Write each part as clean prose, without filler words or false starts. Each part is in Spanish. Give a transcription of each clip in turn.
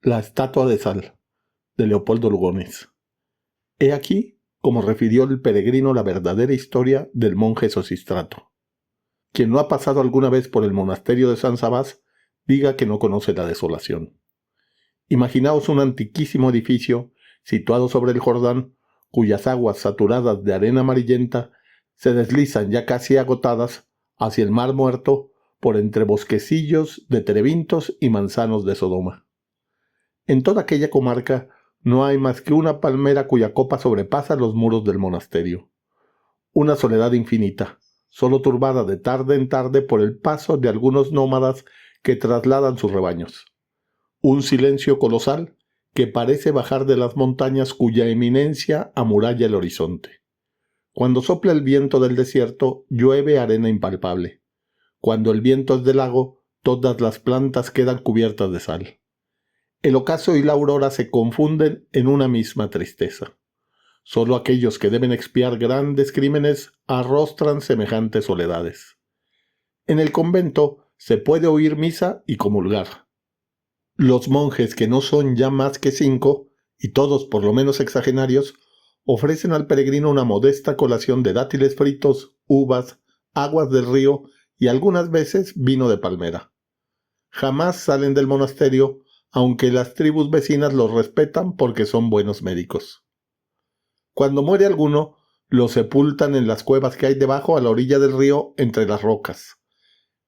La estatua de sal, de Leopoldo Lugones. He aquí como refirió el peregrino la verdadera historia del monje Sosistrato. Quien no ha pasado alguna vez por el monasterio de San Sabás, diga que no conoce la desolación. Imaginaos un antiquísimo edificio situado sobre el Jordán, cuyas aguas saturadas de arena amarillenta se deslizan ya casi agotadas hacia el mar muerto por entre bosquecillos de terebintos y manzanos de Sodoma. En toda aquella comarca no hay más que una palmera cuya copa sobrepasa los muros del monasterio. Una soledad infinita, solo turbada de tarde en tarde por el paso de algunos nómadas que trasladan sus rebaños. Un silencio colosal que parece bajar de las montañas cuya eminencia amuralla el horizonte. Cuando sopla el viento del desierto, llueve arena impalpable. Cuando el viento es del lago, todas las plantas quedan cubiertas de sal. El ocaso y la aurora se confunden en una misma tristeza. Solo aquellos que deben expiar grandes crímenes arrostran semejantes soledades. En el convento se puede oír misa y comulgar. Los monjes, que no son ya más que 5, y todos por lo menos sexagenarios, ofrecen al peregrino una modesta colación de dátiles fritos, uvas, aguas del río y algunas veces vino de palmera. Jamás salen del monasterio, aunque las tribus vecinas los respetan porque son buenos médicos. Cuando muere alguno, lo sepultan en las cuevas que hay debajo a la orilla del río entre las rocas.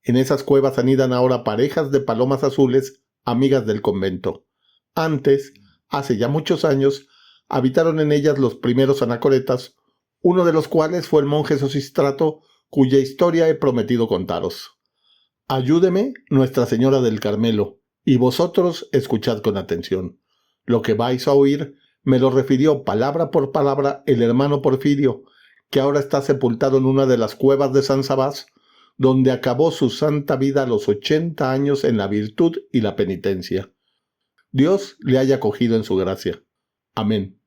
En esas cuevas anidan ahora parejas de palomas azules, amigas del convento. Antes, hace ya muchos años, habitaron en ellas los primeros anacoretas, uno de los cuales fue el monje Sosistrato, cuya historia he prometido contaros. Ayúdeme Nuestra Señora del Carmelo, y vosotros escuchad con atención. Lo que vais a oír me lo refirió palabra por palabra el hermano Porfirio, que ahora está sepultado en una de las cuevas de San Sabás, donde acabó su santa vida a los 80 años en la virtud y la penitencia. Dios le haya acogido en su gracia. Amén.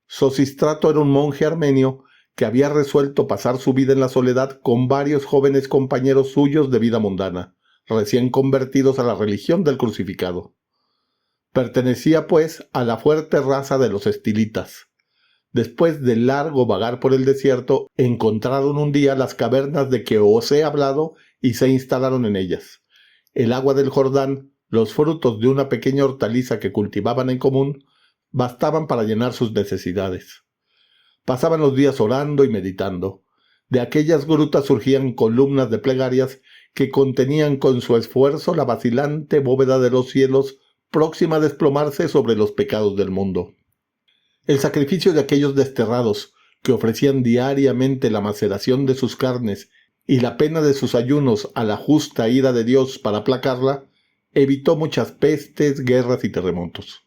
Sosistrato era un monje armenio que había resuelto pasar su vida en la soledad con varios jóvenes compañeros suyos de vida mundana, recién convertidos a la religión del crucificado. Pertenecía, pues, a la fuerte raza de los estilitas. Después de largo vagar por el desierto, encontraron un día las cavernas de que os he hablado y se instalaron en ellas. El agua del Jordán, los frutos de una pequeña hortaliza que cultivaban en común, bastaban para llenar sus necesidades. Pasaban los días orando y meditando. De aquellas grutas surgían columnas de plegarias que contenían con su esfuerzo la vacilante bóveda de los cielos próxima a desplomarse sobre los pecados del mundo. El sacrificio de aquellos desterrados, que ofrecían diariamente la maceración de sus carnes y la pena de sus ayunos a la justa ira de Dios para aplacarla, evitó muchas pestes, guerras y terremotos.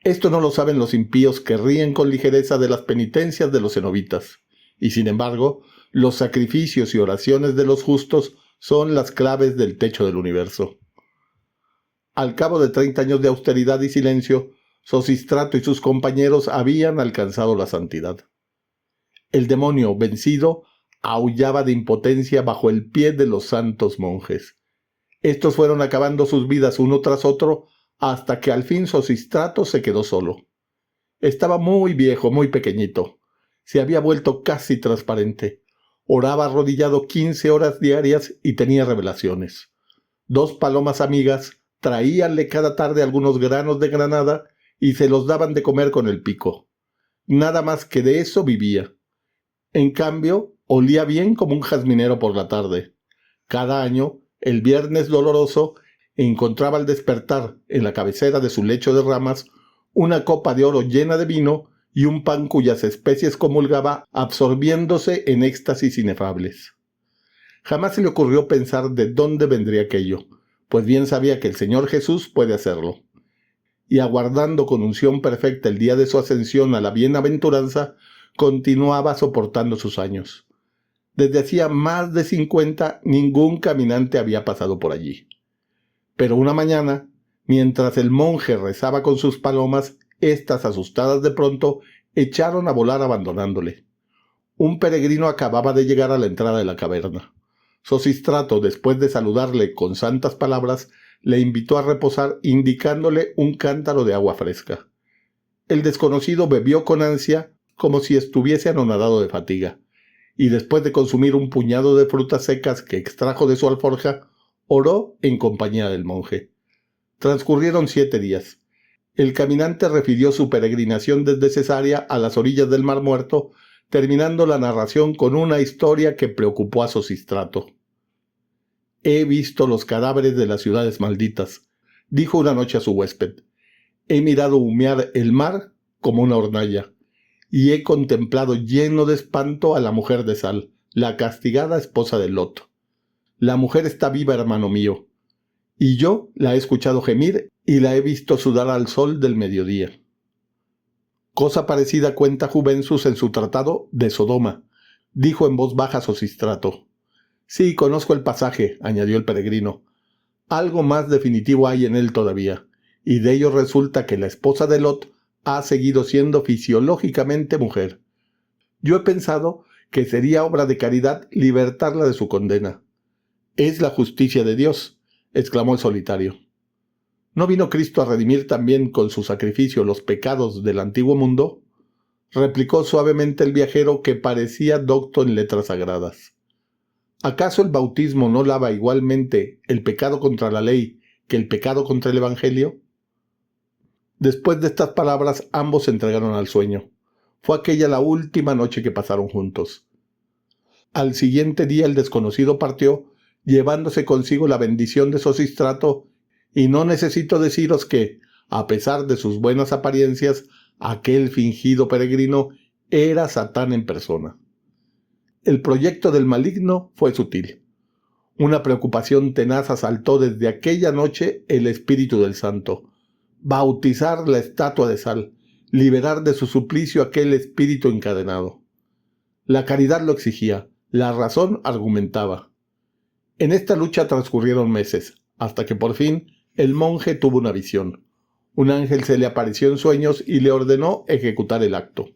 Esto no lo saben los impíos que ríen con ligereza de las penitencias de los cenobitas, y sin embargo, los sacrificios y oraciones de los justos son las claves del techo del universo. Al cabo de 30 años de austeridad y silencio, Sosistrato y sus compañeros habían alcanzado la santidad. El demonio, vencido, aullaba de impotencia bajo el pie de los santos monjes. Estos fueron acabando sus vidas uno tras otro hasta que al fin Sosistrato se quedó solo. Estaba muy viejo, muy pequeñito. Se había vuelto casi transparente. Oraba arrodillado 15 horas diarias y tenía revelaciones. 2 palomas amigas traíanle cada tarde algunos granos de granada y se los daban de comer con el pico. Nada más que de eso vivía. En cambio, olía bien como un jazminero por la tarde. Cada año, el viernes doloroso, encontraba al despertar, en la cabecera de su lecho de ramas, una copa de oro llena de vino y un pan cuyas especies comulgaba, absorbiéndose en éxtasis inefables. Jamás se le ocurrió pensar de dónde vendría aquello, pues bien sabía que el Señor Jesús puede hacerlo. Y aguardando con unción perfecta el día de su ascensión a la bienaventuranza, continuaba soportando sus años. Desde hacía más de 50 ningún caminante había pasado por allí. Pero una mañana, mientras el monje rezaba con sus palomas, éstas, asustadas de pronto, echaron a volar abandonándole. Un peregrino acababa de llegar a la entrada de la caverna. Sosistrato, después de saludarle con santas palabras, le invitó a reposar indicándole un cántaro de agua fresca. El desconocido bebió con ansia como si estuviese anonadado de fatiga, y después de consumir un puñado de frutas secas que extrajo de su alforja, oró en compañía del monje. Transcurrieron 7 días. El caminante refirió su peregrinación desde Cesarea a las orillas del Mar Muerto, terminando la narración con una historia que preocupó a Sosístrato. «He visto los cadáveres de las ciudades malditas», dijo una noche a su huésped. «He mirado humear el mar como una hornalla, y he contemplado lleno de espanto a la mujer de sal, la castigada esposa de Lot. La mujer está viva, hermano mío, y yo la he escuchado gemir y la he visto sudar al sol del mediodía». Cosa parecida cuenta Juvensus en su tratado de Sodoma, dijo en voz baja Sosístrato. «Sí, conozco el pasaje», añadió el peregrino. «Algo más definitivo hay en él todavía, y de ello resulta que la esposa de Lot ha seguido siendo fisiológicamente mujer. Yo he pensado que sería obra de caridad libertarla de su condena». «Es la justicia de Dios», exclamó el solitario. ¿No vino Cristo a redimir también con su sacrificio los pecados del antiguo mundo?, replicó suavemente el viajero, que parecía docto en letras sagradas. ¿Acaso el bautismo no lava igualmente el pecado contra la ley que el pecado contra el Evangelio? Después de estas palabras, ambos se entregaron al sueño. Fue aquella la última noche que pasaron juntos. Al siguiente día el desconocido partió, llevándose consigo la bendición de Sosístrato, y no necesito deciros que, a pesar de sus buenas apariencias, aquel fingido peregrino era Satán en persona. El proyecto del maligno fue sutil. Una preocupación tenaz asaltó desde aquella noche el espíritu del santo. Bautizar la estatua de sal, liberar de su suplicio aquel espíritu encadenado. La caridad lo exigía, la razón argumentaba. En esta lucha transcurrieron meses, hasta que por fin el monje tuvo una visión. Un ángel se le apareció en sueños y le ordenó ejecutar el acto.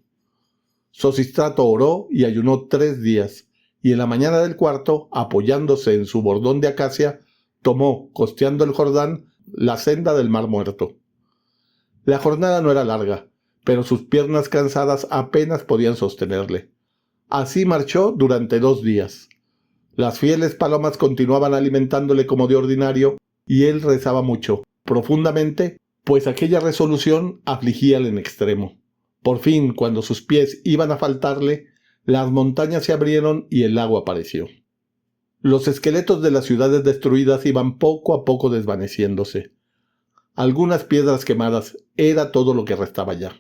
Sosístrato oró y ayunó 3 días, y en la mañana del cuarto, apoyándose en su bordón de acacia, tomó, costeando el Jordán, la senda del Mar Muerto. La jornada no era larga, pero sus piernas cansadas apenas podían sostenerle. Así marchó durante 2 días. Las fieles palomas continuaban alimentándole como de ordinario, y él rezaba mucho, profundamente, pues aquella resolución afligíale en extremo. Por fin, cuando sus pies iban a faltarle, las montañas se abrieron y el lago apareció. Los esqueletos de las ciudades destruidas iban poco a poco desvaneciéndose. Algunas piedras quemadas era todo lo que restaba ya.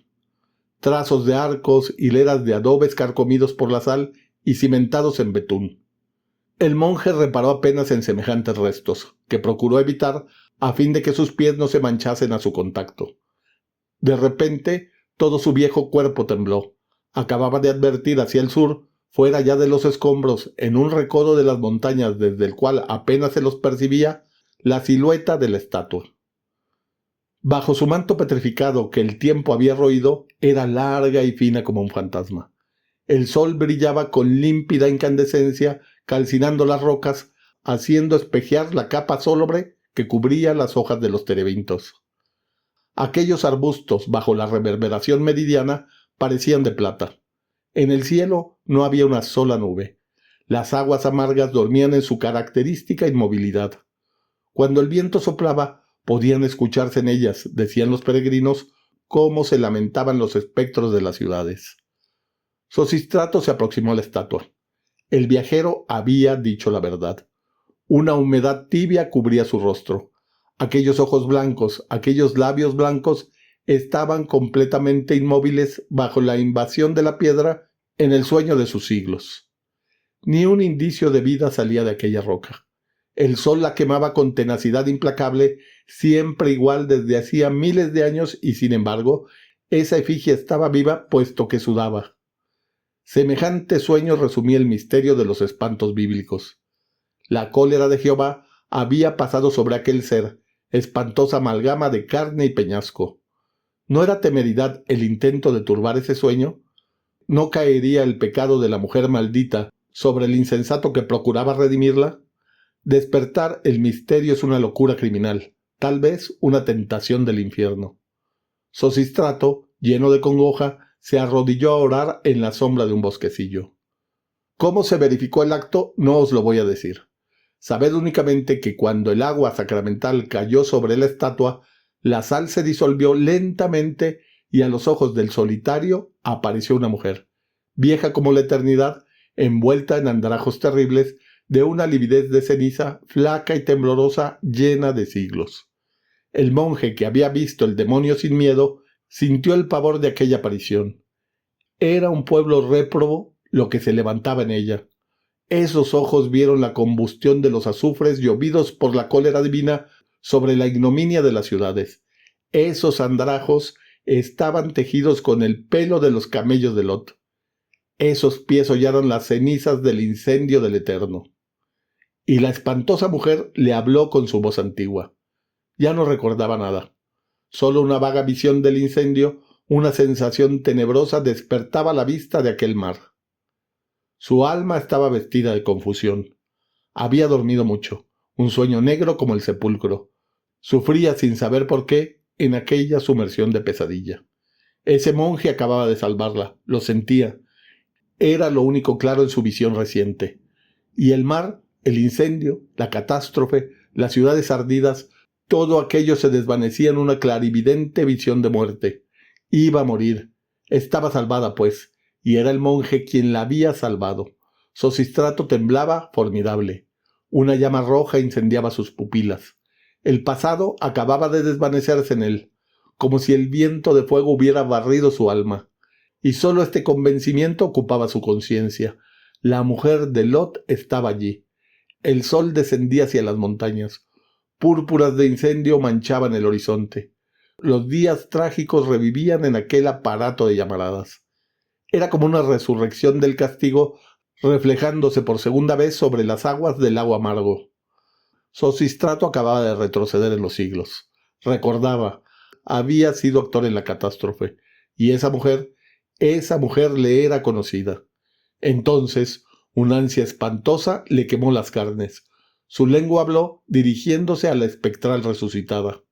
Trazos de arcos, hileras de adobes carcomidos por la sal y cimentados en betún. El monje reparó apenas en semejantes restos, que procuró evitar a fin de que sus pies no se manchasen a su contacto. De repente, todo su viejo cuerpo tembló. Acababa de advertir hacia el sur, fuera ya de los escombros, en un recodo de las montañas desde el cual apenas se los percibía, la silueta de la estatua. Bajo su manto petrificado que el tiempo había roído, era larga y fina como un fantasma. El sol brillaba con límpida incandescencia, calcinando las rocas, haciendo espejear la capa sólobre que cubría las hojas de los terebintos. Aquellos arbustos, bajo la reverberación meridiana, parecían de plata. En el cielo no había una sola nube. Las aguas amargas dormían en su característica inmovilidad. Cuando el viento soplaba, podían escucharse en ellas, decían los peregrinos, cómo se lamentaban los espectros de las ciudades. Sosístrato se aproximó a la estatua. El viajero había dicho la verdad. Una humedad tibia cubría su rostro. Aquellos ojos blancos, aquellos labios blancos, estaban completamente inmóviles bajo la invasión de la piedra en el sueño de sus siglos. Ni un indicio de vida salía de aquella roca. El sol la quemaba con tenacidad implacable, siempre igual desde hacía miles de años, y sin embargo, esa efigie estaba viva puesto que sudaba. Semejante sueño resumía el misterio de los espantos bíblicos. La cólera de Jehová había pasado sobre aquel ser, espantosa amalgama de carne y peñasco. ¿No era temeridad el intento de turbar ese sueño? ¿No caería el pecado de la mujer maldita sobre el insensato que procuraba redimirla? Despertar el misterio es una locura criminal. tal vez una tentación del infierno. Sosístrato, lleno de congoja, se arrodilló a orar en la sombra de un bosquecillo. ¿Cómo se verificó el acto? No os lo voy a decir. Sabed únicamente que cuando el agua sacramental cayó sobre la estatua, la sal se disolvió lentamente y a los ojos del solitario apareció una mujer, vieja como la eternidad, envuelta en andrajos terribles, de una lividez de ceniza, flaca y temblorosa, llena de siglos. El monje que había visto el demonio sin miedo sintió el pavor de aquella aparición. Era un pueblo réprobo lo que se levantaba en ella. Esos ojos vieron la combustión de los azufres llovidos por la cólera divina sobre la ignominia de las ciudades. Esos andrajos estaban tejidos con el pelo de los camellos de Lot. Esos pies hollaron las cenizas del incendio del Eterno. Y la espantosa mujer le habló con su voz antigua. Ya no recordaba nada. Solo una vaga visión del incendio, una sensación tenebrosa despertaba la vista de aquel mar. Su alma estaba vestida de confusión. Había dormido mucho, un sueño negro como el sepulcro. Sufría sin saber por qué en aquella sumersión de pesadilla. Ese monje acababa de salvarla, lo sentía. Era lo único claro en su visión reciente. Y el mar, el incendio, la catástrofe, las ciudades ardidas, todo aquello se desvanecía en una clarividente visión de muerte. Iba a morir. Estaba salvada, pues, y era el monje quien la había salvado. Sosístrato temblaba formidable. Una llama roja incendiaba sus pupilas. El pasado acababa de desvanecerse en él, como si el viento de fuego hubiera barrido su alma. Y solo este convencimiento ocupaba su conciencia. La mujer de Lot estaba allí. El sol descendía hacia las montañas. Púrpuras de incendio manchaban el horizonte. Los días trágicos revivían en aquel aparato de llamaradas. Era como una resurrección del castigo reflejándose por segunda vez sobre las aguas del lago amargo. Sosístrato acababa de retroceder en los siglos. Recordaba, había sido actor en la catástrofe, y esa mujer le era conocida. Entonces, una ansia espantosa le quemó las carnes. Su lengua habló dirigiéndose a la espectral resucitada.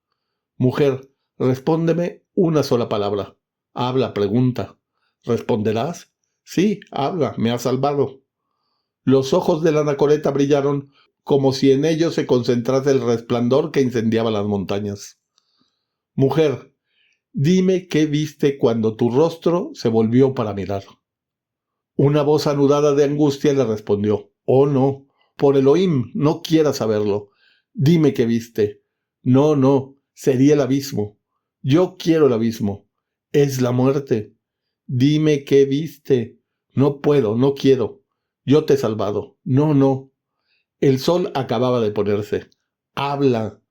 Mujer, respóndeme una sola palabra. Habla, pregunta. ¿Responderás? Sí, habla, me has salvado. Los ojos de la anacoreta brillaron como si en ellos se concentrase el resplandor que incendiaba las montañas. Mujer, dime qué viste cuando tu rostro se volvió para mirar. Una voz anudada de angustia le respondió, oh no, por Elohim, no quieras saberlo. Dime qué viste. No, no, sería el abismo. Yo quiero el abismo. Es la muerte. Dime qué viste. No puedo, no quiero. Yo te he salvado. No, no. El sol acababa de ponerse. Habla.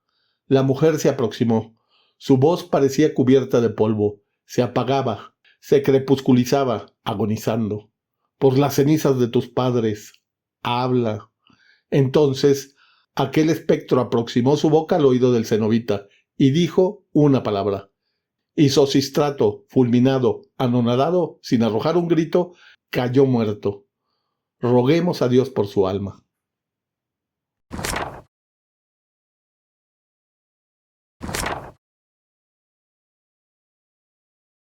La mujer se aproximó. Su voz parecía cubierta de polvo. Se apagaba, se crepusculizaba, agonizando. Por las cenizas de tus padres. Habla. Entonces, aquel espectro aproximó su boca al oído del cenobita y dijo una palabra. Y Sosístrato, fulminado, anonadado, sin arrojar un grito, cayó muerto. Roguemos a Dios por su alma.